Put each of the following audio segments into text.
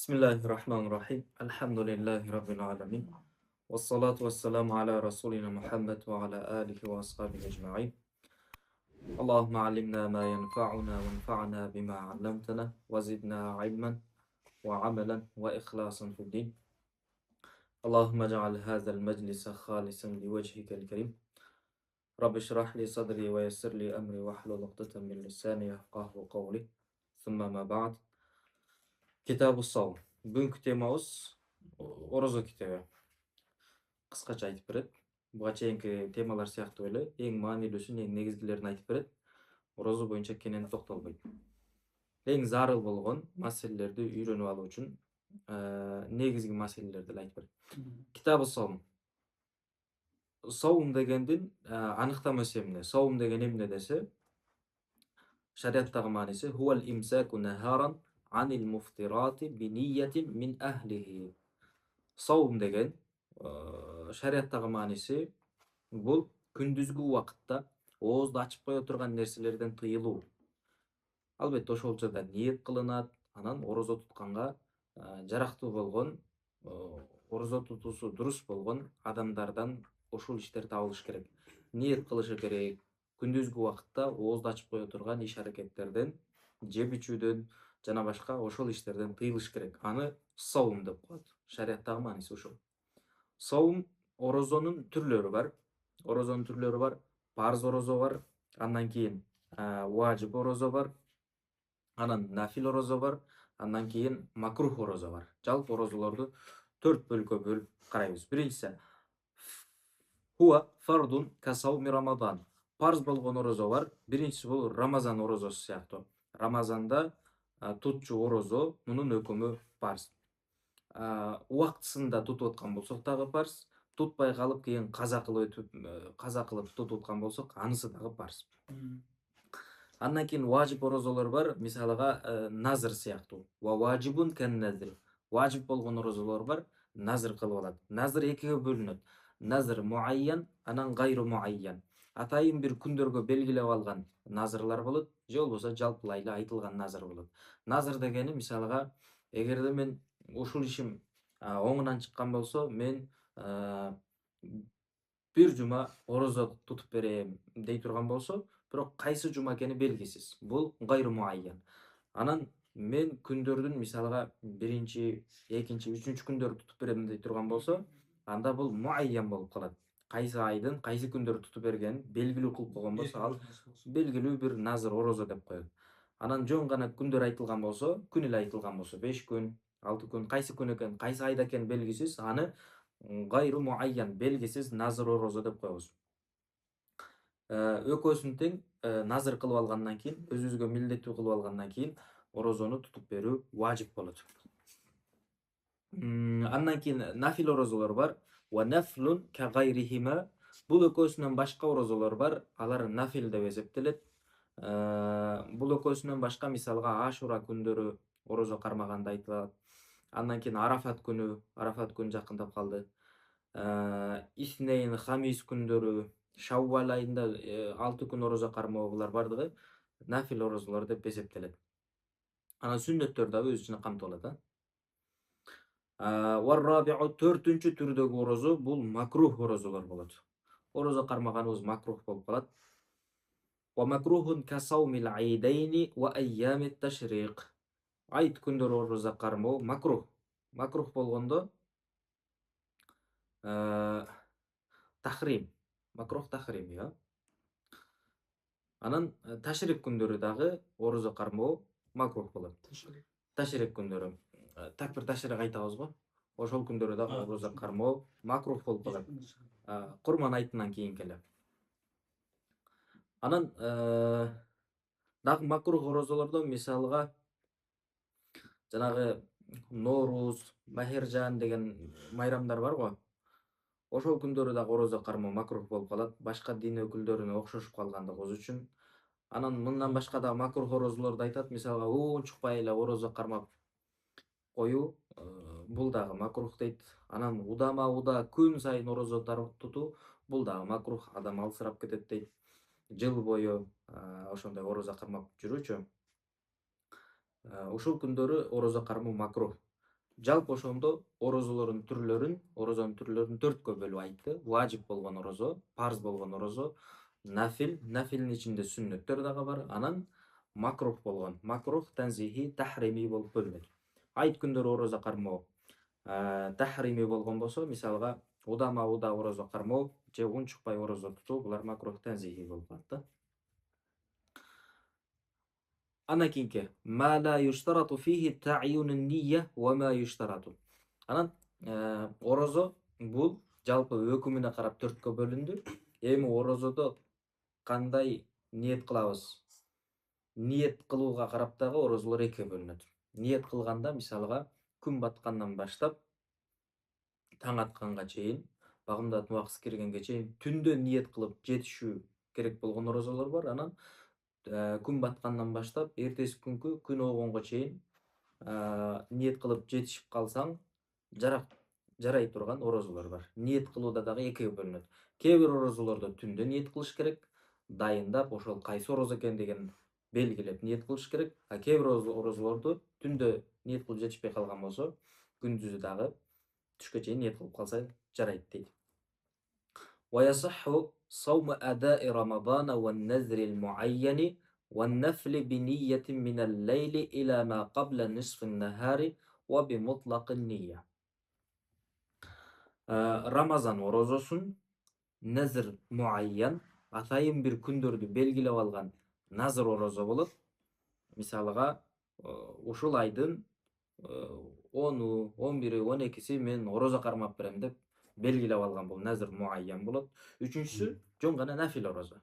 Bismillahirrahmanirrahim. Alhamdulillahi Rabbil alamin. Wassalatu wassalamu ala rasulina Muhammad wa ala alihi wa ashabihi ajma'in. Allahumma allimna ma yanfa'una wanfa'na bima 'allamtana wa zidna 'ilman wa 'amalan wa ikhlasan fid din. Allahumma ij'al hadzal majlisa khalisan liwajhika al-karim. Rabbi shrah li sadri wa yassir li amri wahlul 'uqdatam min lisani yafqahu qawli. Thumma ma ba'd. Kitabus Sawm. Бүгінгі темамыз ораза кітабы. Қысқаша айтып береді. Бұға чейінгі темалар сияқты ойлы, ең маанилүүсүн, ең негизгилерин айтып береді. Ораза боюнча кенен токтолбойт. Ең зарыл болгон маселелерди үйрөнүп алуу үчүн негизги маселелерди айтып берет. Китабы Савм. Савм дегендин аныктамасы эмне? Савм деген эмне десе, шариаттагы мааниси хуал имсаку нахаран анил муфтирати би ниятин мин ахлихи. Савм деген шариаттагы мааниси бул күндүзгү убакытта оозду ачып кое турган нерселерден тыйылуу. Албетте ошол учурда ниет кылынат, анан ораза тутканга жарактуу болгон, ораза тутуусу дурус болгон адамдардан ошол иштер табылыш керек. Ниет кылышы керек. Күндүзгү убакытта оозду ачып кое турган иш аракеттерден, жеп ичүүдөн жана башка ошол иштерден тыйылыш керек. Аны савм деп коет. Шариаттагы мааниси ошол. Савм оразонун түрлөрү бар. Оразонун түрлөрү бар. Парз ораза бар, андан кийин важип ораза бар, анан нафил ораза бар, андан кийин макрух ораза бар. Жалпы оразаларды 4 бөлүккө бөлүп карайбыз. Биринчиси хуа фардун касауми рамадан. Парз болгон ораза бар. Биринчиси бул Рамазан оразасы сыяктуу. Рамазанда тутчу ораза, мунун өкүмү парз. Убактысында тутуп аткан болсок дагы парз, тутпай калып кийин каза кылып тутуп аткан болсок, анысы дагы парз. Андан кийин важип оразалар бар, мисалыга назр сыяктуу. Ва важибун кан назр. Важип болгон оразалар бар, назр кылып алат. Назр экиге бөлүнөт. Назр муайян, анан гайру муайян. Атайын бир күндөргө белгилеп алган назрлар болот, же болбосо жалпылай эле айтылган назр болот. Назр дегени мисалыга, эгерде мен ушул ишим оңунан чыккан болсо, мен бир жума ораза тутуп берем дей турган болсо, бирок кайсы жума экени белгисиз. Бул гайру муайян. Анан мен күндөрдүн мисалга биринчи, экинчи, үчүнчү күндөрдү тутуп берем дей турган болсо, анда бул муайян болуп калат. Кайсы айдын, кайсы күндөрдү тутуп бергенин белгилүү кылып койгон болсо, ал белгилүү бир назр ораза деп коет. Анан жөн гана күндөр айтылган болсо, күн эле айтылган болсо, 5 күн, 6 күн, кайсы күн экен, кайсы айда экен белгисиз, аны гайру муайян, белгисиз назр ораза деп коебуз. Экөөсүн тең назр кылып алгандан кийин, өзүбүзгө милдеттүү кылып алгандан кийин оразаны тутуп берүү важип болот. Андан кийин нафил оразалар бар. Ва нафлун ка гайрихима. Бул экөөсүнөн башка оразалар бар. Алар нафил деп эсептелет. Бул экөөсүнөн башка мисалга Ашура күндөрү ораза кармаганда айтылат. Андан кийин Арафат күнү жакындап калды. Иснейн, Хамис күндөрү, Шаввал айында 6 күн ораза кармоо, булар бардыгы нафил оразалар деп эсептелет. Анан сүннөттөр да өз ичине камтылат. Варраби'у, төртүнчү түрдөгү ораза бул макрух оразалар болот. Ораза кармаганыбыз макрух болуп калат. Ва макрухун касаумил айдайни ва айямит ташриq. Айт күндөрү ораза кармоо макрух. Макрух болгондо тахрим. Макрух тахрим, я. Анан ташрик күндөрү дагы ораза кармоо макрух болот. Ташрик күндөрү. Такбир ташрик айтабыз го. Ошол күндөрү дагы ораза кармоо макрух болуп калат. Курман айтынан кийин келе. Анан дагы макрух оразалардан мисалга жанагы Норуз, Махержан деген майрамдар бар го. Ошол күндөрү дагы ораза кармоо макрух болуп калат. Башка дин өкүлдөрүнө окшошуп калгандыгыбыз үчүн. Анан мындан башка да макрух оразаларды айтат. Мисалга уунчукпай эле ораза кармап коюу, бул дагы макрух дейт. Анан удама күн сайын ораза тутуу, бул дагы макрух, адам алсырап кетет дейт. Жыл бою ошондой ораза кармап жүрүүчү. Ушул күндөрү ораза кармоо макрух. Жалпы ошондо орозонун түрлөрүн 4кө бөлүп айтты. Важип болгон орозо, парз болгон орозо, нафилдин ичинде сүннөттөр дагы бар. Анан макрух танзихи, тахрими болуп бөлүнөт. Айт күндөрү орозо кармоо тахрими болгон болсо, мисалга удама орозо кармоо же унчукпай орозо тутуу, булар макрух танзихи болуп калат да. Анан кийинки ма ла юштарату фихи та'йюнун нiyya ва ма юштарату. Анан орозо бул жалпы өкүмүнө карап 4кө бөлүндү. Эми орозодо кандай ниет кылабыз? Ниет кылууга карап дагы орозолор 2ге бөлүнөт. Ниет кылганда мисалга күн баткандан баштап таң атканга чейин, багымдатуу убакыты киргенге чейин түндө ниет кылып жетишүү керек болгон орозолор бар. Анан күн баткандан баштап эртеси күнкү күн оогонго чейин ниет кылып жетишип калсаң жарай турган орозолор бар. Ниет кылууда дагы 2ге бөлүнөт. Кээ бир орозолордо түндө ниет кылыш керек, дайындап ошол кайсы орозо экендигин белгилеп ниет кылыш керек. А кээ бир орозолорду түндө ниет кылып жетишпей калган болсо, күндүзү дагы түшкө чейин ниет кылып калса жарайт дейт. ويصح صوم أداء رمضان والنذر المعين والنفل بنية من الليل إلى ما قبل نصف النهار وبمطلق النية. Рамазан орозосун назр муайян, атайын бир күндөрдү белгилеп алган назр орозо болот. Мисалга ушул айдын 10-у, 11-и, 12-си мен орозо кармап берем деп белгилеп алган бул назр муайян болот. Үчүнчүсү жөн гана нафил орозо.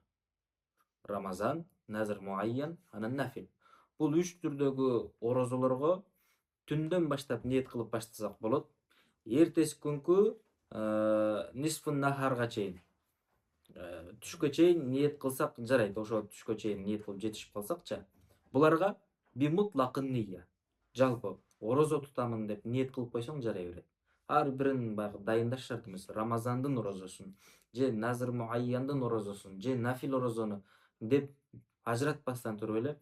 Рамазан, назр муайян, анан нафил. Бул 3 түрдөгү орозолорго түндөн баштап ниет кылып баштасак болот. Эртеси күнкү нисфун нахарга чейин, түшкө чейин ниет кылсак жарайт. Ошо түшкө чейин ниет кылып жетишип калсакчы, буларга бимутлакын нiyya. Жалпы орозо тутамын деп ниет кылып койсоң жарай берет. Ар бирин баягы дайындаш шарт эмес. Рамазандын орозосун, же назр муайяндын орозосун, же нафил орозону деп ажыратпастан туруп эле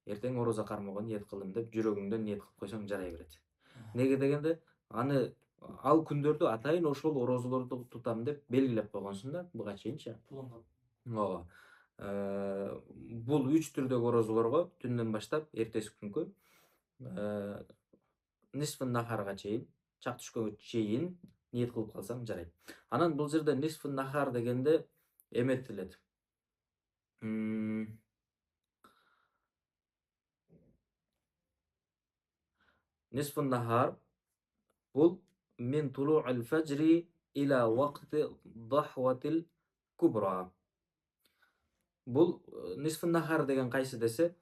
эртең орозо кармоого ниет кылдым деп жүрөгүңдөн ниет кылып койсоң жарай берет. Неге дегенде аны ал күндөрдү атайын ошол орозолорду тутам деп белгилеп койгонсуң да буга чейинчи. Ооба. Бул 3 түрдөгү орозолорго түндөн баштап эртеси күнкү нисфун нахарга чейин, чак түшкөнгө чейин ниет кылып калсаң жарайт. Анан бул жерде нисфун нахар дегенде эметилет. Нисфун нахар бул мин тулу'ил фажри иля вакти дахватил кубра. Бул нисфун нахар деген кайсы десе,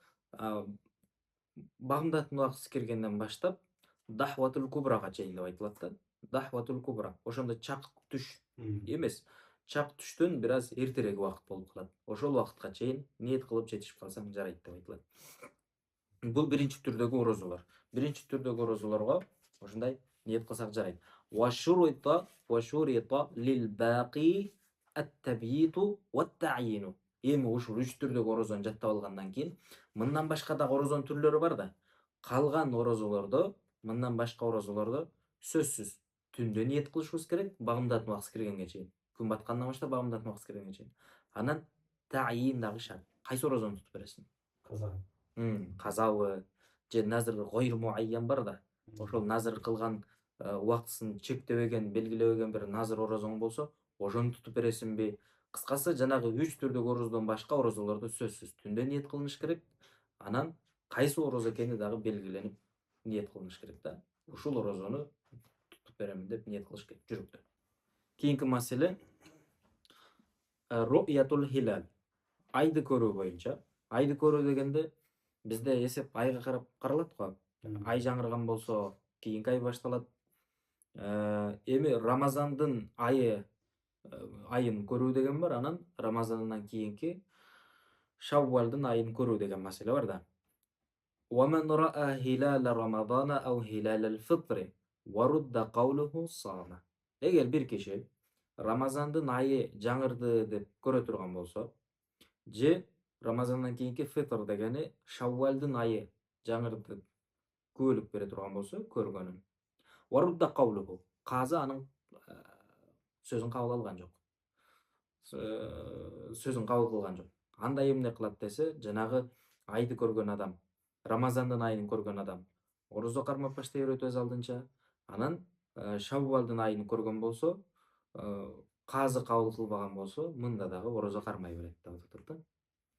багымдатуу убакыты киргенден баштап дахватул кубрага чейин деп айтылат да. Дахватул кубра. Ошондо чак түш эмес, чак түштөн бир аз эртерээк убакыт болуп калат. Ошол убакытка чейин ниет кылып жетишип калсаң жарайт деп айтылат. Бул биринчи түрдөгү орозолор. Биринчи түрдөгү орозолорго ушундай ниет кылсак жарайт. Вашурита лил бaqi ат-табйиту ват-та'йину. Эми ушул 3 түрдөгү орозону жаттап алгандан кийин, мындан башка дагы орозонун түрлөрү бар да. Калган орозолордо, мындан башка орозолордо сөзсүз түндө ниет кылышыбыз керек, багымдатуу убакыты киргенге чейин. Күн баткандан баштап багымдатуу убакыты киргенге чейин. Анан таъйин дагы шарт. Кайсы орозону тутуп бересиң? Казабы же назр гойр муайян бар да. Ошол назр кылган убактысын чектебеген, белгилебеген бир назр орозоң болсо, ошону тутуп бересиңби? Кыскасы, жанагы 3 түрдөгү орозодон башка орозолордо сөзсүз түндө ниет кылыныш керек. Анан кайсы орозо экени дагы белгиленип ниет кылыныш керек да. Ушул орозону тутуп беремин деп ниет кылыш керек жүрөктө. Кийинки маселе ру'ятул хилал. Айды көрүү боюнча. Айды көрүү дегенде бизде эсеп айга карап каралат го. Ай жаңырган болсо, кийинки ай башталат. Эми Рамазандын айын көрүү деген бар, анан Рамазандан кийинки Шаввалдын айын көрүү деген маселе бар да. ومن رأى هلال رمضان أو هلال الفطر ورد قوله صام. Эгер бир киши Рамазандын айы жаңырды деп көрө турган болсо, же Рамазандан кийинки фитр дегени Шаввалдын айы жаңырды күбөлүк бере турган болсо, көргөнүн. Warudda qawluhu. Qazi anın sözün kabul algan jok. Sözün kabul kılgan jok. Анда эмне кылат десе, жанагы айды көргөн адам, Рамазандын айын көргөн адам орозо кармап баштай берет өз алдынча. Анан Шаввалдын айын көргөн болсо, казы кабыл кылбаган болсо, мында дагы орозо кармай берет деп атат да.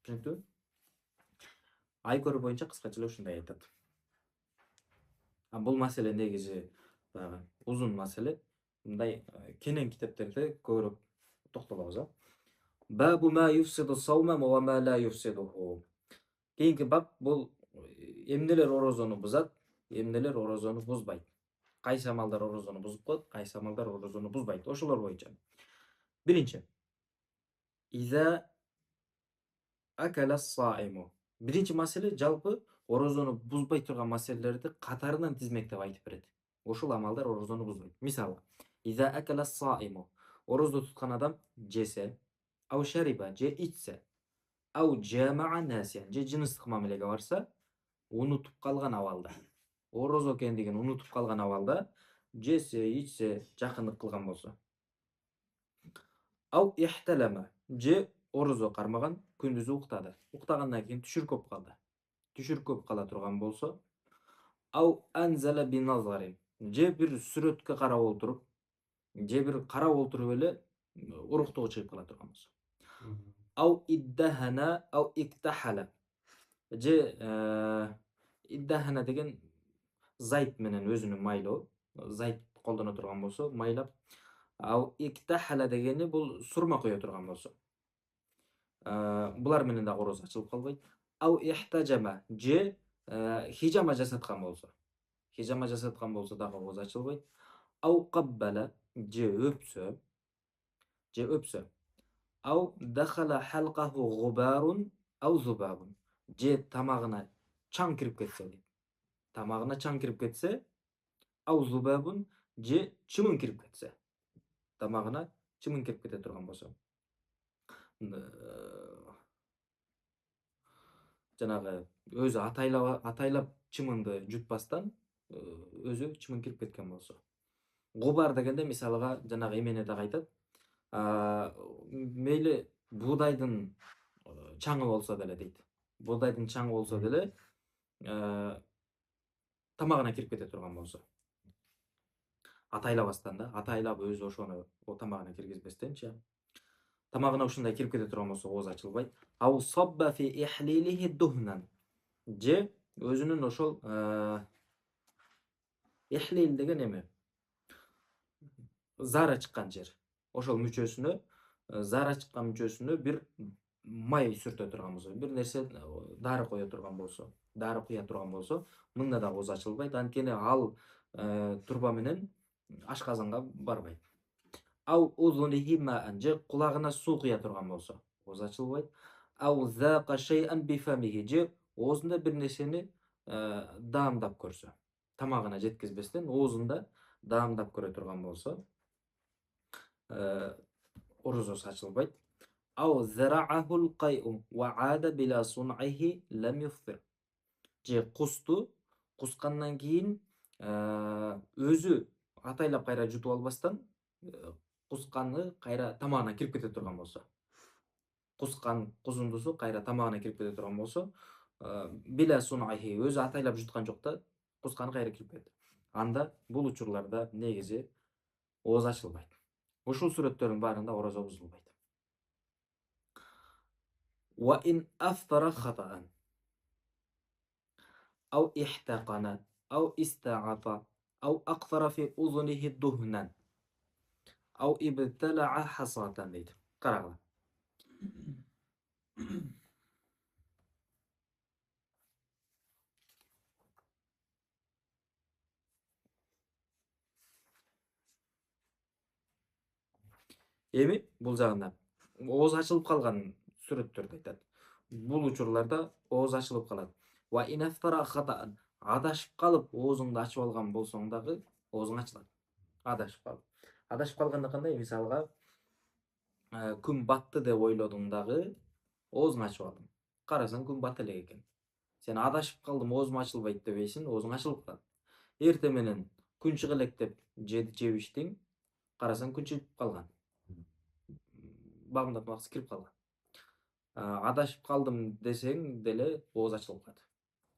Түшүнүктүбү? Ай көрүү боюнча кыскача эле ушундай айтат. Бул маселе негизи баягы узун маселе. Мындай кенен китептерде көбүрөөк токтолобуз. Бабу ма юфсиду саума ва ма ла юфсидуху. Кийинки бап бул эмнелер орозону бузат, эмнелер орозону бузбайт. Кайсы амалдар орозону бузуп коет, кайсы амалдар орозону бузбайт. Ошолор боюнча. Биринчи. Иза акала саиму. Биринчи маселе жалпы орозону бузбай турган маселелерди катарынан тизмектеп айтып берет. Ошол амалдар орозону бузбайт. Мисалы, иза акала саиму. Орозду туткан адам жесе, ау шариба же ичсе, ау жамаа насиян же жыныстык мамилеге барса, унутуп калган абалда. Орозо экендигин унутуп калган абалда жесе, ичсе, жакындык кылган болсо. Ау ихталама же орозо кармаган, күндүзү уктады. Уктагандан кийин түшүркөп калды. Түшүркөп кала турган болсо, ау анзала би назарин же бир сүрөткө карап отуруп, же бир карап отуруп эле уруктугу чыгып кала турган болсо. Ау иддахана ау иктахала же иддахана деген зайт менен өзүнүн майлоо, зайт колдоно турган болсо, майлап. Ау иктахала дегени бул сурма кое турган болсо. Булар менен дагы орозо ачылып калбайт. Ау ихтажама же хижама жасаткан болсо. Хижама жасаткан болсо дагы орозо ачылбайт. Ау каббала же өпсө. Ау дахала халкаху губарун ау зубабун же тамагына чаң кирип кетсе дейт. Тамагына чаң кирип кетсе, ау зубабун же чымын кирип кетсе. Тамагына чымын кирип кете турган болсо. Жанагы өзү атайлап чымынды жутпастан өзү чымын кирип кеткен болсо. Губар дегенде мисалга жанагы эмени дагы айтат. Мейли буудайдын чаңы болсо деле дейт. Буудайдын чаңы болсо деле тамагына кирип кете турган болсо. Атайлабастан да, атайлап өзү ошону тамагына киргизбестенчи. Тамагына ушундай кирип кете турган болсо ооз ачылбайт. Ау сабба фи ихлилихи духнан же өзүнүн ошол ихлил деген эме зара чыккан жер. Ошол мүчөсүнө, зара чыккан мүчөсүнө бир май сүртө турган болсо, бир нерсе дары кое турган болсо, дары куя турган болсо, мында да ооз ачылбайт. Анткени ал турба менен ашказанга барбайт. Ау узунихи маан же кулагына суу куя турган болсо, ооз ачылбайт. Ау зака шейан бифамихи же оозунда бир нерсени даамдап көрсө, тамагына жеткизбестен оозунда даамдап көрө турган болсо, орозосу ачылбайт. Ау зарa'ахул qay'u wa 'ada bila sun'ihi lam yuftir. Же кускандан кийин өзү атайлап кайра жутуп албастан кусканы кайра тамагына кирип кете турган болсо. Кускан кузундусу кайра тамагына кирип кете турган болсо, bila sun'ihi өзү атайлап жуткан жок да, кусканы кайра кирип кетти. Анда бул учурларда негизи ооз ачылбайт. Ушул сүрөттөрдүн баарында орозо бузулбайт. Wa in aftara khata'an أو احتقن أو استعطى أو أقطر في أذنه دهنا أو ابتلع حصاة deydi. Qaragılar. Эми бул жагында ооз ачылып калган сүрөттөрдү айтат. Бул учурларда ооз ачылып калат. Wa in aftara khata'an адашып калып оозуңду ачып алган болсоң дагы оозуң ачылат. Адашып калып. Адашып калганда кандай? Мисалга күн батты деп ойлодуң дагы оозуң ачып алдың. Карасаң күн бата элек экен. Сен адашып калдым, оозум ачылбайт дебейсиң, оозуң ачылып калат. Эртең менен күн чыгылек деп жеп иштиң, карасаң күн чыгып калган. Багымдап максат кирип калган. Адашып калдым десең деле ооз ачылып калат.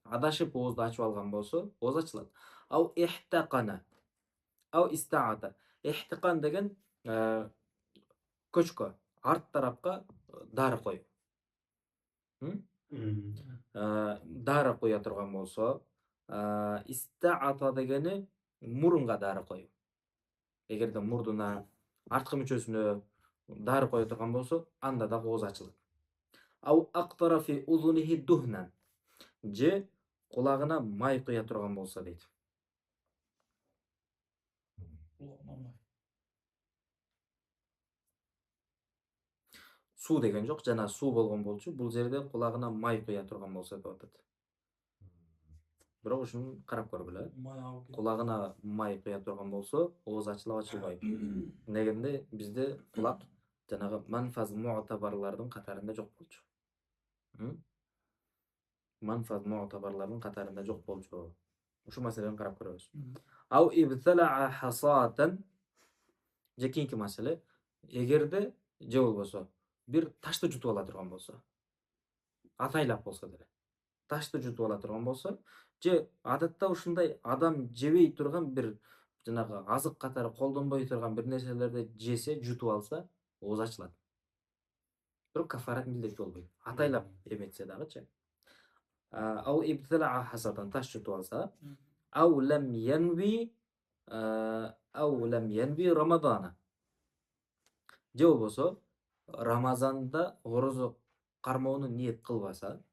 Адашып оозду ачып алган болсо, ооз ачылат. Ау ихтакана, ау истаата. Ихтикан деген көчкө, арт тарапка дары коюу. Дары кое турган болсо, истаата дегени мурунга дары коюу. Эгерде мурдуна, арткы мүчөсүнө дары кое турган болсо, анда дагы ооз ачылат. Ау актара фи узунихи духнан. Же кулагына май куя турган болсо дейт. Суу деген жок, жана суу болгон болчу. Бул жерде кулагына май куя турган болсо деп атат. Бирок ушуну карап көргүлө. Кулагына май куя турган болсо, ооз ачылып ачылбайбы? Негенде бизде кулак жанагы манфаз муътабарлардын катарында жок болчу. Манфаз муътабарлардын катарында жок болчу. Ушу маселени карап көрөбүз. Ау ибталаа хасатан. Же кийинки маселе, эгерде же болбосо бир ташты жутуп ала турган болсо, атайлап болсо деле, ташты жутуп ала турган болсо, же адатта ушундай адам жебей турган бир жанагы азык катары колдонбой турган бир нерселерди жесе, жутуп алса, ооз ачылат. Бирок кафарат милдеттүү болбойт. Атайлап эметсе дагычы. Ау ибталаа хасатан, таш жутуп алса, ау лам янви рамадана. Же болбосо Рамазанда орозо кармоону ниет кылбаса,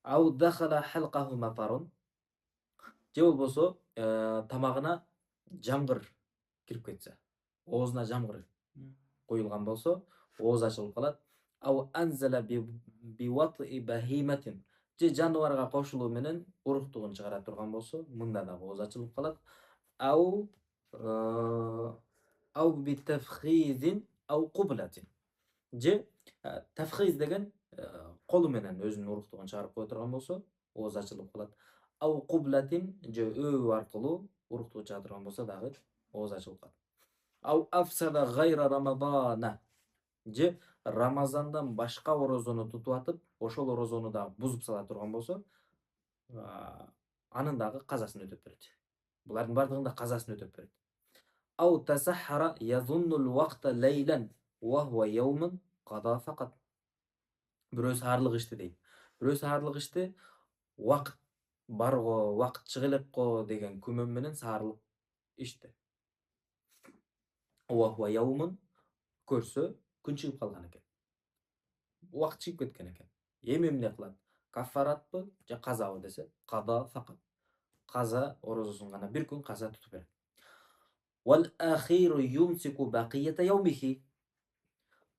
ау дахала халкаху матарун. Же болбосо тамагына жамгыр кирип кетсе, оозуна жамгыр коюлган болсо, ооз ачылып калат. Ау анзала би ват'i bahimаtin. Же жаныбарга кошулуу менен уруктугун чыгара турган болсо, мында да ооз ачылып калат. Ау би тафхизин ау кублатин. Же тафхиз деген колу менен өзүнүн уруктугун чыгарып кое турган болсо, ооз ачылып калат. Ау кублатин же өбүү аркылуу уруктугу чыга турган болсо дагы ооз ачылып калат. Ау афсада гайра рамадана. Же Рамазандан башка орозону тутуп атып, ошол орозону дагы бузуп сала турган болсо, анын дагы казасын өтөп берет. Булардын бардыгында казасын өтөп берет. Ау тасаххара язуннул вакта лейлан ва хуа яумун када факат. Бирөө саарлык ичти дейт. Бирөө саарлык ичти, вакыт барго, вакыт чыга элекко деген күмөн менен саарлык ичти. Ва хуа яумун көрсө, күн чыгып калган экен. Вакыт чыгып кеткен экен. Эми эмне кылат? Кафаратпы же казабы десе, када факат. Каза орозосун гана бир күн каза тутуп берет. Вал ахиру юмсику бакията яумихи.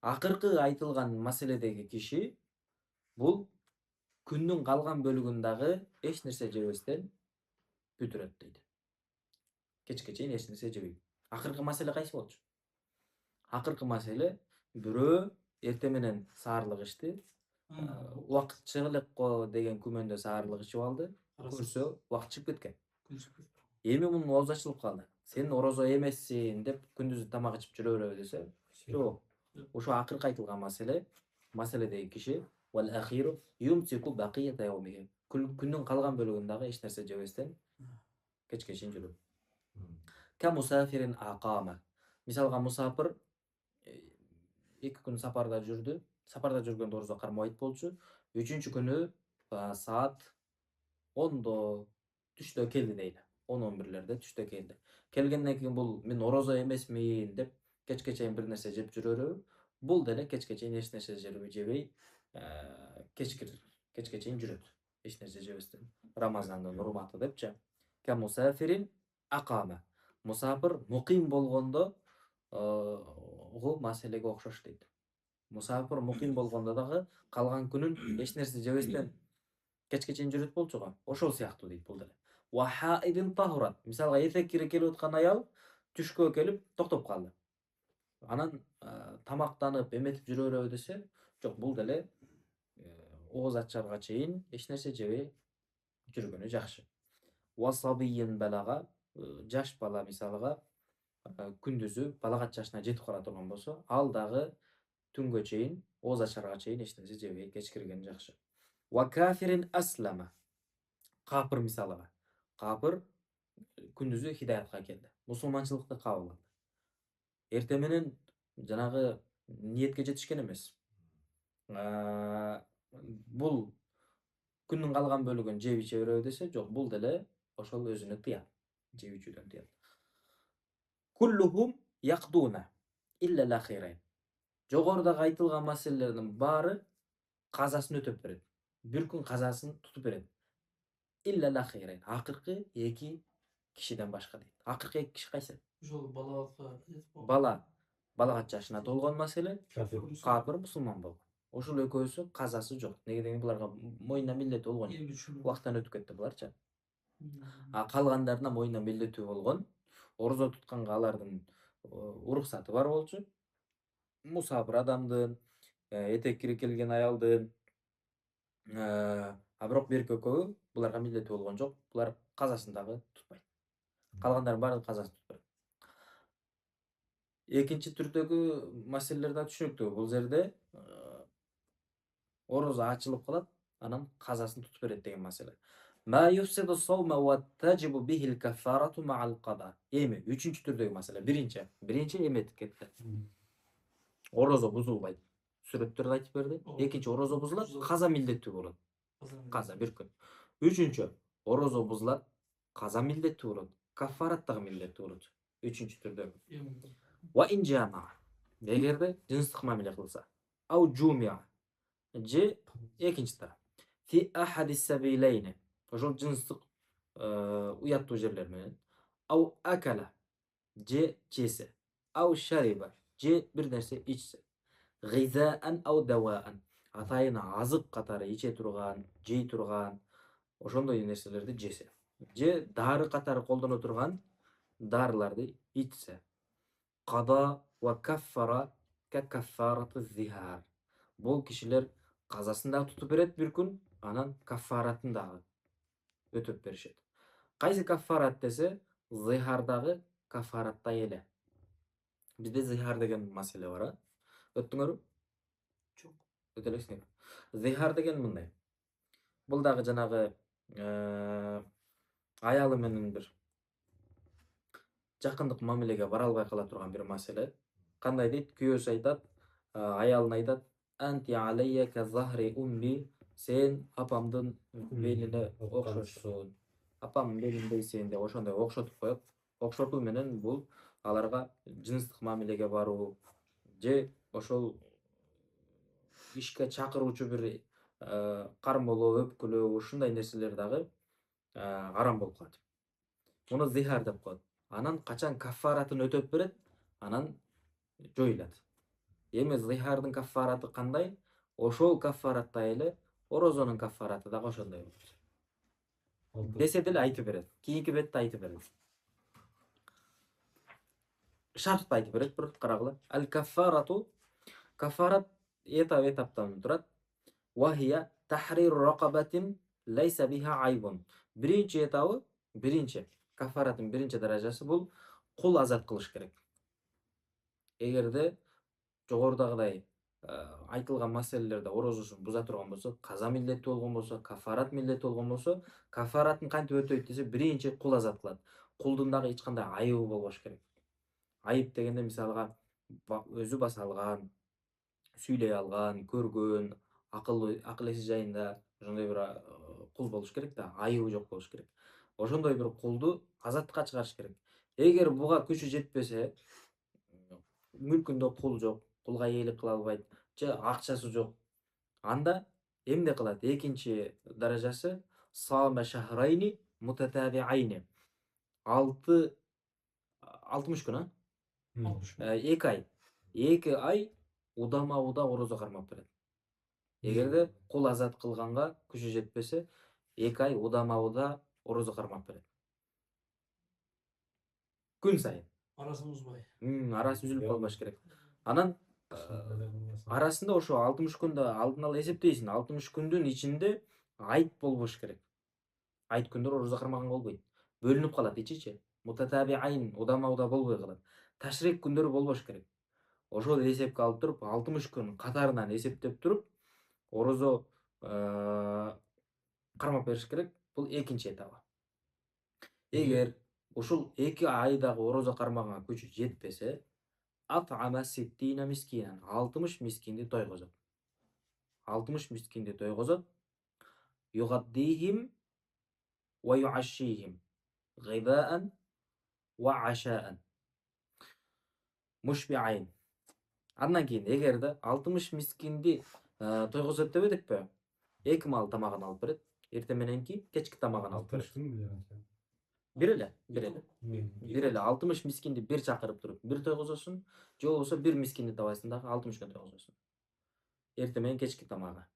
Акыркы айтылган маселедеги киши бул күндүн калган бөлүгүн дагы эч нерсе жебестен бүтүрөт дейт. Кечке чейин эч нерсе жебейт. Акыркы маселе кайсы болчу? Акыркы маселе бирөө эртең менен саарлык ичти, вакыт чыга элекко деген күмөндө саарлык ичип алды, көрсө вакыт чыгып кеткен. Эми мунун ооз ачылып калды. Сен орозо эмессиң деп күндүз тамак ичип жүрө береби десе, жок. Ошо акыркы айтылган маселедеги киши вал ахиру юмсику бакията яумихи. Күндүн калган бөлүгүн дагы эч нерсе жебестен кечке чейин жүрөт. Ка мусафирин акама. Мисалга мусафир 2 күн сапарда жүрдү. Сапарда жүргөндө орозо кармабайт болчу. 3-чү күнү саат 10-до түштө келди дейли. 10-11-лерде түштө келди. Келгенден кийин бул мен орозо эмесмин деп кечке чейин бир нерсе жеп жүрө береби? Бул деле кечке чейин эч нерсе жебей, кечке чейин жүрөт. Эч нерсе жебестен. Рамазандын урматы депчи. Ка мусафирин акама. Мусафир муким болгондо маселеге окшош дейт. Мусафир муким болгондо дагы калган күнүн эч нерсе жебестен кечке чейин жүрөт болчу го. Ошол сыяктуу дейт бул деле. Ва хаидин тахурат. Мисалга эртек кире келип аткан аял түшкө келип токтоп калды. Анан тамактанып, эметип жүрө береби десе, жок, бул деле ооз ачарга чейин эч нерсе жебей жүргөнү жакшы. Ва сабийин балага. жаш бала мисалга күндүзү балагат жашына жетип кала турган болсо, ал дагы түнгө чейин, ооз ачарга чейин эч нерсе жебей кечкирген жакшы. Ва кафирин аслама. Капыр мисалга. Капыр күндүзү хидаятка келди. Мусулманчылыкты кабыл алды. Эртең менен жанагы ниетке жетишкен эмес. Бул күндүн калган бөлүгүн жеп иче береби десе, жок, бул деле ошол өзүнө тыят. Жеп ичүүдөн тыят. Kulluhum yaqduna illa al-akhirayn. Жогорудагы айтылган маселелердин баары казасын өтөп берет. Бир күн казасын тутуп берет. Illa al-akhirayn. Акыркы эки кишиден башка дейт. Акыркы эки киши кайсы? Ошол балалыкка Бала балагат жашына толгон маселе, капыр мусулман болгон. Ошол экөөсү казасы жок. Неге дегенде буларга моюнда милдети болгон. Убактан өтүп кетти буларчы. Калгандарына моюнда милдети болгон. Орозо тутканга алардын уруксаты бар болчу. Мусабыр адамдын, этеккири келген аялдын, бирок бир экөө буларга милдети болгон жок. Булар казасын дагы тутпайт. Калгандардын баары казасын тутпайт. Экинчи түрдөгү маселелер да түшүнүктүү. Бул жерде орозо ачылып калат, анан казасын тутуп берет деген маселе. Ма юфсиду сawma wa tajibu bihi al-kaffaratu ma'al qada. Эми үчүнчү түрдөгү маселе. Биринчи эметип кетти. Орозо бузулбайт. Сүрөттөрдө айтып берди. Экинчи орозо бузулат, каза милдеттүү болот. Каза бир күн. Үчүнчү орозо бузулат, каза милдеттүү болот. Каффарат дагы милдеттүү болот. Үчүнчү түрдөгү. Ва ин жама. Эгерде жыныстык мамиле кылса. Ау жумия. Же экинчи тарап. Фи ахади сабилейни. Ошол жыныстык уяттуу жерлер менен. Ау акала. Же жесе. Ау шариба. Же бир нерсе ичсе. Гизаан ау даваан. Атайын азык катары иче турган, жей турган ошондой нерселерди жесе. Же дары катары колдоно турган дарыларды ичсе. Qada ва каффара ка каффараты зихар. Бул кишилер казасын дагы тутуп берет бир күн, анан каффаратын дагы өтөп беришет. Кайсы каффарат десе, зихардагы каффараттай эле. Бизде зихар деген маселе бар, өттүңөрбү? Жок. Өтө элексиңерби? Зихар деген мындай. Бул дагы жанагы аялы менен бир жакындык мамилеге бара албай кала турган бир маселе. Кандай дейт? Күйөөсү айтат, аялына айтат: "Анти алейя ка захри умми", сен апамдын белине окшошсуң. Апамдын белиндейсиң деп ошондой окшотуп коет. Окшотуу менен бул аларга жыныстык мамилеге баруу же ошол ишке чакыруучу бир кармолоо, өпкөлөө, ушундай нерселер дагы арам болуп калат. Муну зихар деп коет. Анан качан каффаратын өтөп берет, анан жоюлат. Эми зихардын каффараты кандай? Ошол каффараттай эле орозонун каффараты дагы ошондой болот. Десе деле айтып берет. Кийинки бетте айтып берет. Шартты айтып берет, бирок карагыла. Ал-каффарату, каффарат этаптан турат. Вахия тахриру рақабатин лайса биха айбун. Биринчи этабы, каффараттын биринчи даражасы бул кул азат кылыш керек. Эгерде жогорудагыдай айтылган маселелерде орозосун буза турган болсо, каза милдеттүү болгон болсо, каффарат милдеттүү болгон болсо, каффаратын кантип өтөйт десе, биринчи кул азат кылат. Кулдун дагы эч кандай айыбы болбош керек. Айып дегенде мисалга өзү баса алган, сүйлөй алган, көргөн, акыл эси жайында ошондой бир кул болуш керек да, айыбы жок болуш керек. Ошондой бир кулду азаттыкка чыгарыш керек. Эгер буга күчү жетпесе, мүлкүндө кул жок, кулга ээлик кыла албайт, же акчасы жок, анда эмне кылат? Экинчи даражасы сама шахрайни мутатабиайни. 60 күн, 2 ай удама-уда орозо кармап берет. Эгерде кул азат кылганга күчү жетпесе, 2 ай удама-уда орозо кармап берет. Күн сайын. Арасын узбай. Арасы үзүлүп калбаш керек. Анан арасында ошо 60 күндө алдын ала эсептейсиң. 60 күндүн ичинде айт болбош керек. Айт күндөр орозо кармаганга болбойт. Бөлүнүп калат ичи-чи. мутатабиайн удама-уда болбой калат. Ташрик күндөрү болбош керек. Ошол эсепке алып туруп 60 күн катарынан эсептеп туруп орозо кармап бериш керек. Бул экинчи этабы. Эгер ушул 2 айдагы орозо кармаганга күчү жетпесе, ат'ама ситтина мискинан 60 мискинди тойгозот. 60 мискинди тойгозот. Югаддихим ва юашшихим гидаан ва ашаан. Мушбиайн. Андан кийин эгерде 60 мискинди тойгозот деп эдикпи? 2 маал тамагын алып берет. Эртең мененки кечки тамагын алып берет. Бир эле. Бир эле 60 мискинди бир чакырып туруп, бир тойгозосун, же болбосо бир мискинди табайсың дагы 60 күн тойгозосун. Эртең менен кечки тамагы.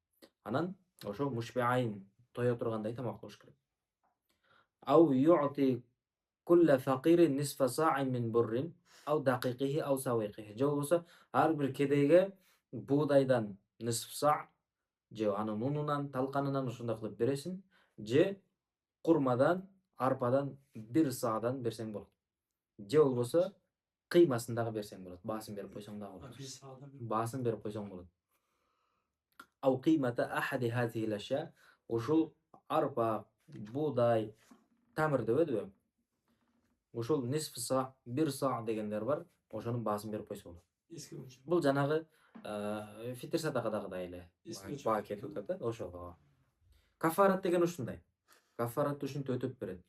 Анан ошо мушбиайн тое тургандай тамак болуш керек. Ау ю'ти кулла факирин нисфа са'ин мин буррин ау дакикихи ау савиқихи. Же болбосо ар бир кедейге буудайдан нисф са' же анын унунан, талканынан ошондой кылып бересиң, же курмадан, арпадан бир саадан берсең болот. Же болбосо кыймасын дагы берсең болот. Баасын берип койсоң дагы болот. Баасын берип койсоң болот. Ау кыймата ахади хазихи лашя. Ушул арпа, буудай, тамыр деп эдиби? Ушул нисф са, бир са дегендер бар. Ошонун баасын берип койсо болот. Бул жанагы фитр садакадагыдай эле. Баа кетип атат да, ошого. Кафарат деген ушундай. Кафарат ушинтип өтөп берет.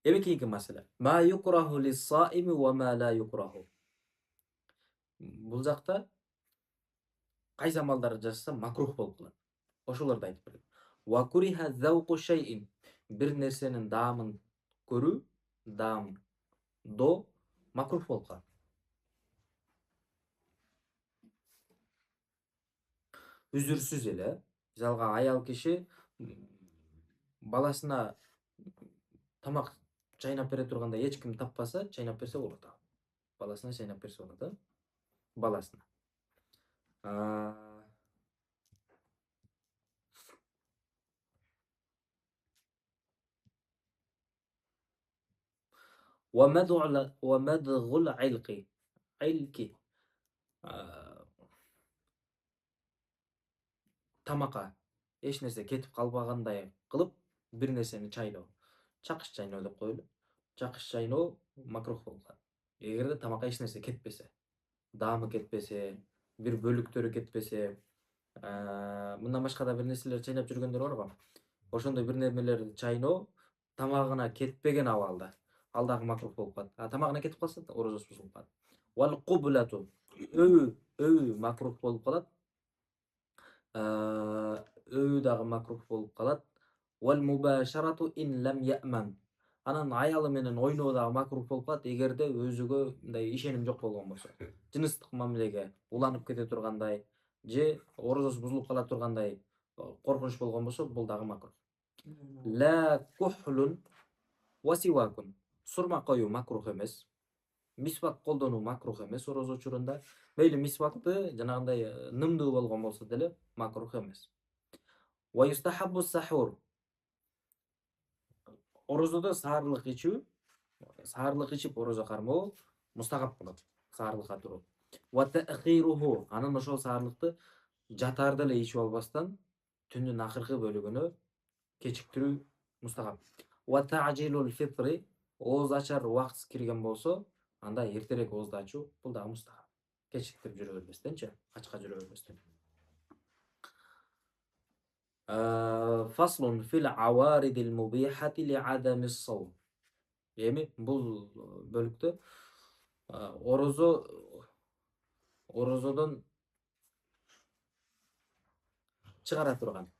Эми кийинки маселе. Ма юкраху лис-саими ва ма ла юкраху. Бул жакта кайсы амалдарды жасаса макрух болуп калат. Ошолорду айтып берет. Ва куриха зауqu шайин. Бир нерсенин даамын көрүү, даам до макрух болуп калат. Үзүрсүз эле, мисалга аял киши баласына тамак чайнап бере турганда эч ким таппаса, чайнап берсе болот. Баласына чайнап берсе болот, да? Баласына. Ва мадгул илки. Илки. Тамакка эч нерсе кетип калбагандай кылып, бир нерсени чайноо. Чакыш чайноо деп коелу. Чакыш чайноо макрух болуп калат. Эгерде тамакка эч нерсе кетпесе, даамы кетпесе, бир бөлүктөрү кетпесе, мындан башка да бир нерселер чайнап жүргөндөр барбы? Ошондой бир нерселерди чайноо тамагына кетпеген абалда ал дагы макрух болуп калат. Тамагына кетип калса, орозосу бузулуп калат. Вал кублату. Өбү макрух болуп калат. Өбү дагы макрух болуп калат. Вал мубашарату ин лам я'ман. Анан аялы менен ойноо дагы макрух болуп калат, эгерде өзүгө мындай ишеним жок болгон болсо. Жыныстык мамилеге уланып кете тургандай, же орозосу бузулуп кала тургандай коркунуч болгон болсо, бул дагы макрух. Ла кухлун ва сивакун. Сурма коюу макрух эмес. Мисвак колдонуу макрух эмес орозо учурунда. Мейли мисвакты жанагындай нымдуу болгон болсо деле макрух эмес. Ва юстахаббу сахур. Орозодо саарлык ичип орозо кармоо мустагап болот. Саарлыкка туруу. Ва та'хируху. Анан ошол саарлыкты жатаарда эле ичип албастан түндүн акыркы бөлүгүнө кечиктирүү мустагап. Ва та'жилул фитри. Ооз ачар убакыт кирген болсо, анда эртерээк оозду ачуу, бул дагы мустагап. Кечиктирип жүрө бербестенчи, ачка жүрө бербестен. Фаслун фил аваридил мубихати ли адамис саум. Эми бул бөлүктө орозодон чыгара турган,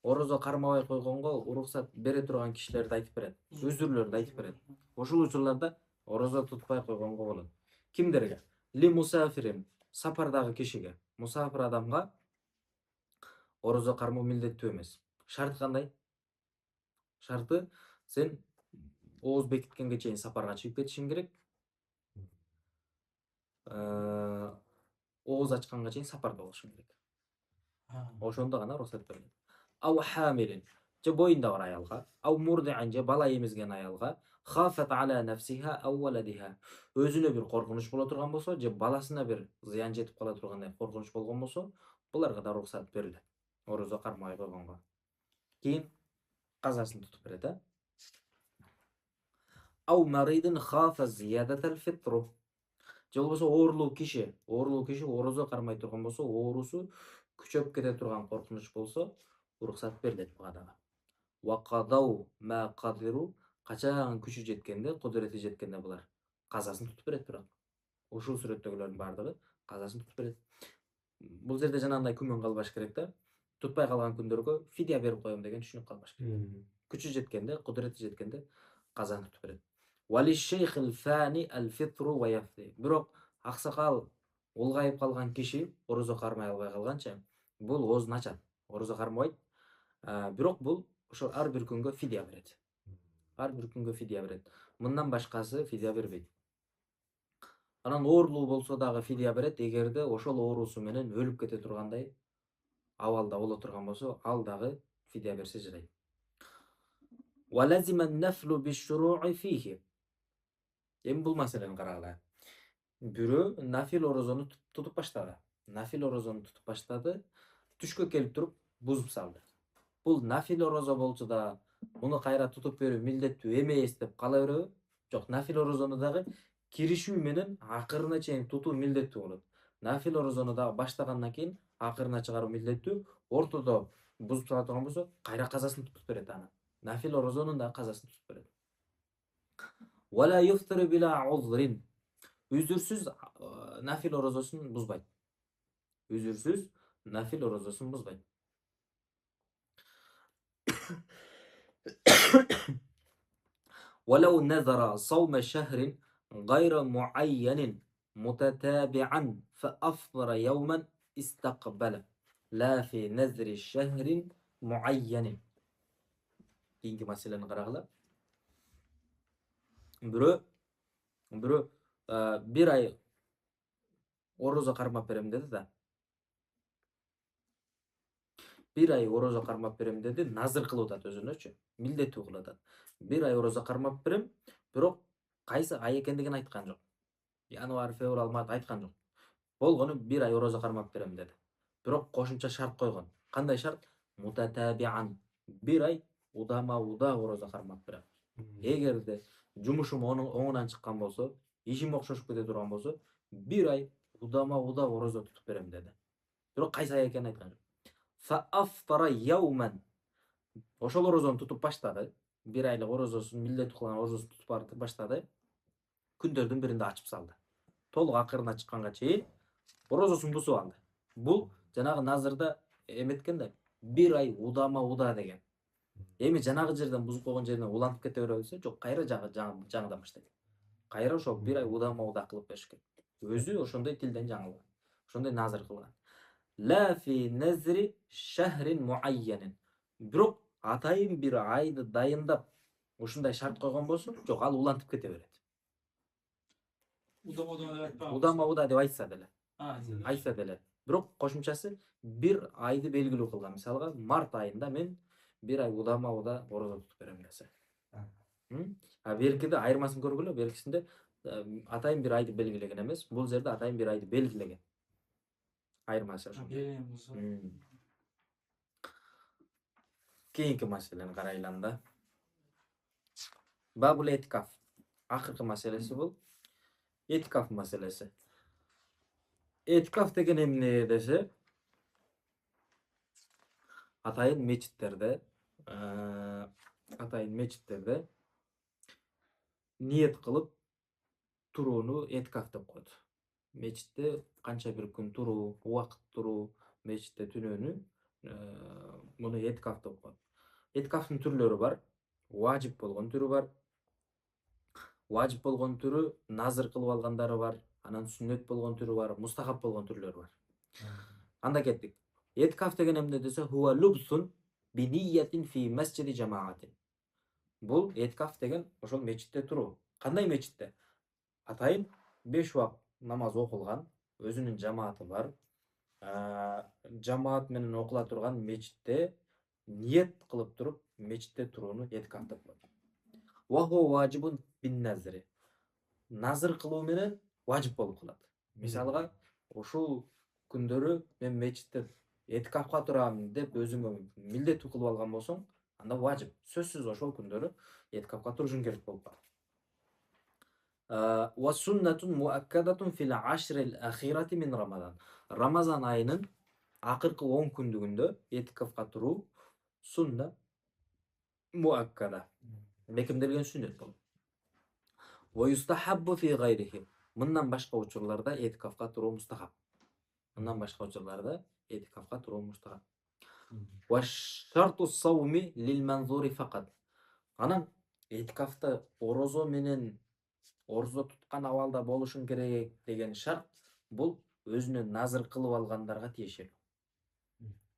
орозо кармабай койгонго уруксат бере турган кишилерди айтып берет. Үзүрлөрдү айтып берет. Ошол учурларда орозо тутпай койгонго болот. Кимдерге? Ли мусафирин, сапардагы кишиге, мусафир адамга орозо кармоо милдеттүү эмес. Шарт кандай? Шарты сен ооз бекиткенге чейин сапарга чыгып кетишиң керек. Ооз ачканга чейин сапарда болушуң керек. Ошондо гана уруксат берилет. Ау хамилин, же боюнда бар аялга, ау мурдиан же бала эмизген аялга, хафат ала нафсиха ау валадиха. Өзүнө бир коркунуч боло турган болсо, же баласына бир зыян жетип кала тургандай коркунуч болгон болсо, буларга да уруксат берилет. Орозо кармай койгонго. Кийин казасын тутуп берет, а? Ау маридин хафа зиядатал фитру. Же болбосо оорулуу киши орозо кармай турган болсо, оорусу күчөп кете турган коркунуч болсо, уруксат берилет буга дагы. Ва кадау ма кадиру, качан күчү жеткенде, кудурети жеткенде булар казасын тутуп берет бирок. Ушул сүрөттөгүлөрдүн бардыгы казасын тутуп берет. Бул жерде жанагындай күмөн калбаш керек да. Тутпай калган күндөргө фидия берип коем деген түшүнүк калбаш керек. Күчү жеткенде, кудурети жеткенде казаны тутуп берет. Вали шейхил фани ал фитру ва яфти. Бирок аксакал улгайып калган киши орозо кармай албай калганча, бул оозун ачат. Орозо кармабайт. Бирок бул ошол ар бир күнгө фидия берет. Ар бир күнгө фидия берет. Мындан башкасы фидия бербейт. Анан оорулуу болсо дагы фидия берет, эгерде ошол оорусу менен өлүп кете тургандай абалда боло турган болсо, ал дагы фидия берсе жарайт. Валазима нафлу бишшуру'i фихи. Эми бул маселени карагыла. Бирөө нафил орозону тутуп баштады. Түшкө келип туруп бузуп салды. Бул нафил орозо болчу да, муну кайра тутуп берүү милдеттүү эмес деп кала береби? Жок, нафил орозону дагы киришүү менен акырына чейин тутуу милдеттүү болот. Нафил орозону дагы баштагандан кийин акырына чыгаруу милдеттүү. Ортодо бузуп сала турган болсо, кайра казасын тутуп берет аны. Нафил орозонун да казасын тутуп берет. Вала юфтиру била узрин. Үзүрсүз нафил орозосун бузбайт. Үзүрсүз нафил орозосун бузбайт. ولو نذر صوم شهر غير معين متتابعا فأفطر يوما استقبل لا في نذر الشهر معين. Keyingi masaleni qaragıla. Biri bir ay orozo karmap berem dedi da. Bir ay orozo karmap berem dedi, nazır kılıp atat özünөчү, милдеттүү кылып атат. Bir ay orozo karmap berem, бирок кайсы ай экендигин айткан жок. Январь, февраль, март айткан жок. Болгону bir ay orozo karmap berem dedi. Бирок кошумча шарт койгон. Кандай шарт? Мутатабиан. Bir ay удама-уда orozo кармап берем. Эгерде жумушум оңунан чыккан болсо, ишим окшошуп кете турган болсо, bir ay удама-уда orozo тутуп берем dedi. Бирок кайсы ай экенин айткан жок. Fa aftara yawman. Ошол орозону тутуп баштады. Bir айлык орозосун, милдеттүү кылган орозосун тутуп баштады. Күндөрдүн биринде ачып салды. Толук акырына чыкканга чейин орозосун бузуп алды. Бул жанагы назырда эметкен да, bir ay удама-уда деген. Эми жанагы жерден бузуп койгон жеринен улантып кете беребизби? Жок, кайра жаңыдан баштайт. Кайра ошол bir ay удама-уда кылып бериш керек. Өзү ошондой тилден жаңылган. Ошондой назыр кылган. La fi nazri shahrin muayyanin. Бирок атайын бир айды дайындап ушундай шарт койгон болсо, жок, ал улантып кете берет. Удама-уда деп айтса деле. Бирок кошумчасы бир айды белгилүү кылган. Мисалга, март айында мен bir ay удама-уда орозо тутуп берем десе. Беркиде айырмасын көргүлө, беркисинде атайын бир айды белгилеген эмес, бул жерде атайын бир айды белгилеген. Айырмасы ошол. Keyingi masalени карайланда. Babul etikaf. Акыркы маселеси бул этикаф маселеси. Этикаф деген эмне десе, атайын мечиттерде ниет кылып турууну этикаф деп коет. Мечитте канча бир күн туруу, убакыт туруу, мечитте түнөөнү муну этикаф деп коет. Этикафтын түрлөрү бар. Важип болгон түрү бар. Важип болгон түрү назыр кылып алгандары бар. Анан сүннөт болгон түрү бар, мустахаб болгон түрлөрү бар. Анда кеттик. Этикаф деген эмне десе, хуа лубсун би ниятин фи масжиди жамаатин. Бул этикаф деген ошол мечитте туруу. Кандай мечитте? Атайын 5 убакыт намаз окулган, өзүнүн жамааты бар. Жамаат менен окула турган мечитте ниет кылып туруп мечитте турууну этикаф деп коет. Wa huwa wajibun bin nazri. Назыр кылуу менен важип болуп калат. Мисалга, ушул күндөрү мен мечитте этикафка турам деп өзүңө милдеттүү кылып алган болсоң, анда важип. Сөзсүз ошол күндөрү этикафка турушуң керек болуп калат. Wa sunnatun muakkadatun fil ashril akhirati min Ramadan. Рамазан айынын акыркы 10 күндүгүндө этикафка туруу сунна муаккада. Бекемделген сүннөт болот. Wa yustahabbu fi ghayrihi. Мындан башка учурларда этикафка туруу мустахаб. Мындан башка учурларда этикафка туруу мустахаб. Wa shartu sawmi lil manzuri faqat. Анан этикафта орозо туткан абалда болушуң керек деген шарт бул өзүнө назыр кылып алгандарга тиешелүү.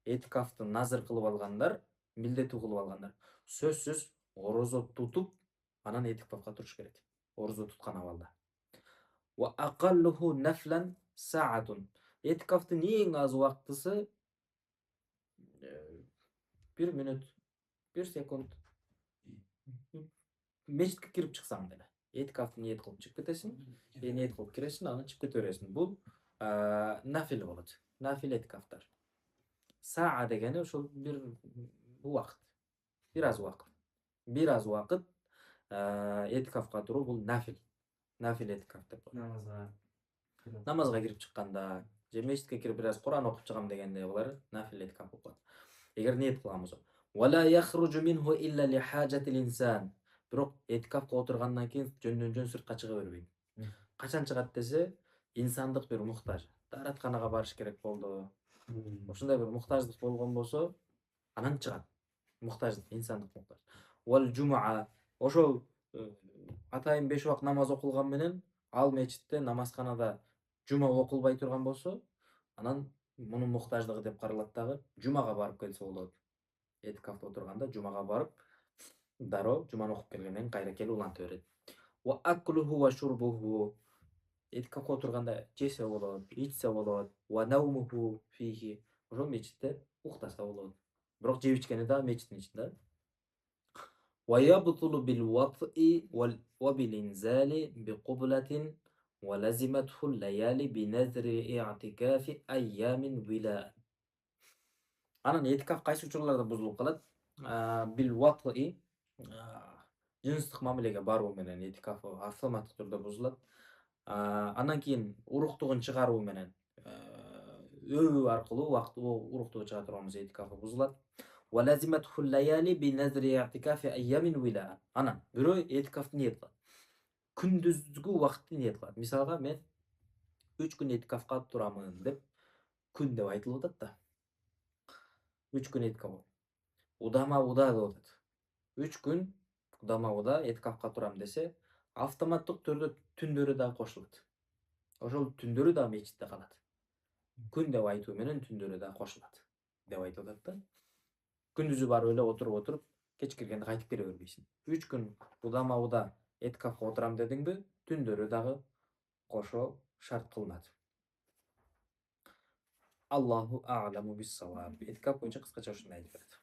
Этикафты назыр кылып алгандар, милдеттүү кылып алгандар сөзсүз орозо тутуп, анан этикафка туруш керек. Орозо туткан абалда. Wa aqalluhu naflan sa'atun. Этикафтын эң аз убактысы 1 мүнөт, 1 секунд. Мечитке кирип чыксаң деле. Этикафты ниет кылып чыгып кетесиң, ниет кылып киресиң, анан чыгып кете бересиң. Бул нафил болот. Нафил этикафтар. Саа дегени ошол бир убакыт. Бир аз убакыт. Бир аз убакыт этикафка туруу бул нафил. Нафил этикаф деп коет. Намазга кирип чыкканда, же мечитке кирип бир аз Кур'ан окуп чыгам дегенде булар нафил этикаф болуп калат. Эгер ниет кылган болсо. Wala yakhruju minhu illa li hajatil insan. Бирок этикафка отургандан кийин жөндөн-жөн сыртка чыга бербейт. Качан чыгат десе, инсандык бир муктаж. Дааратканага барыш керек болду. Ошондой бир муктаждык болгон болсо, анан чыгат. Муктаждык, инсандык муктаж. Wal jumu'a. Ошол атайын 5 убак намаз окулган менен, ал мечитте, намазканада жума окулбай турган болсо, анан мунун муктаждыгы деп каралат дагы, жумага барып келсе болот. Этикафта отурганда жумага барып, дароо жуманы окуп келгенден кийин кайра келип уланта берет. Wa akluhu wa shurbuhu. Этикафка отурганда жесе болот, ичсе болот. Wa nawmuhu fihi. Ошол мечитте уктаса болот. Бирок жеп ичкени да мечиттин ичинде. Wa yabtulu bil wat'i wa bil inzali bi qublatin wa lazimathu al-layali bi nadri i'tikafi ayyamin wila. Анан этикаф кайсы учурларда бузулуп калат? Бил wat'i жыныстык мамилеге баруу менен этикаф автоматтык түрдө бузулат. Андан кийин уруктугун чыгаруу менен өбүү аркылуу уруктугу чыга турган болсо этикафы бузулат. Wa lazimathu al-layali bi nadri i'tikafi ayyamin wila. Анан бирөө этикафты ниет кылат. Күндүзгү убакытты ниет кылат. Мисалга мен 3 күн этикафка турамын деп күн деп айтылып атат да. 3 күн этикаф. Удама-уда деп атат. 3 күн удама-уда этикафка турам десе, автоматтык түрдө түндөрү да кошулат. Ошол түндөрү да мечитте калат. Күн деп айтуу менен түндөрү да кошулат деп айтып атат да. Күндүзү барып эле отуруп, кеч киргенде кайтып келе бербейсиң. 3 күн удама-уда этикафка отурам дедиңби, түндөрү дагы кошо шарт кылынат. Аллаху а'ламу бис-саваб. Этикаф боюнча кыскача ушундай айтып берет.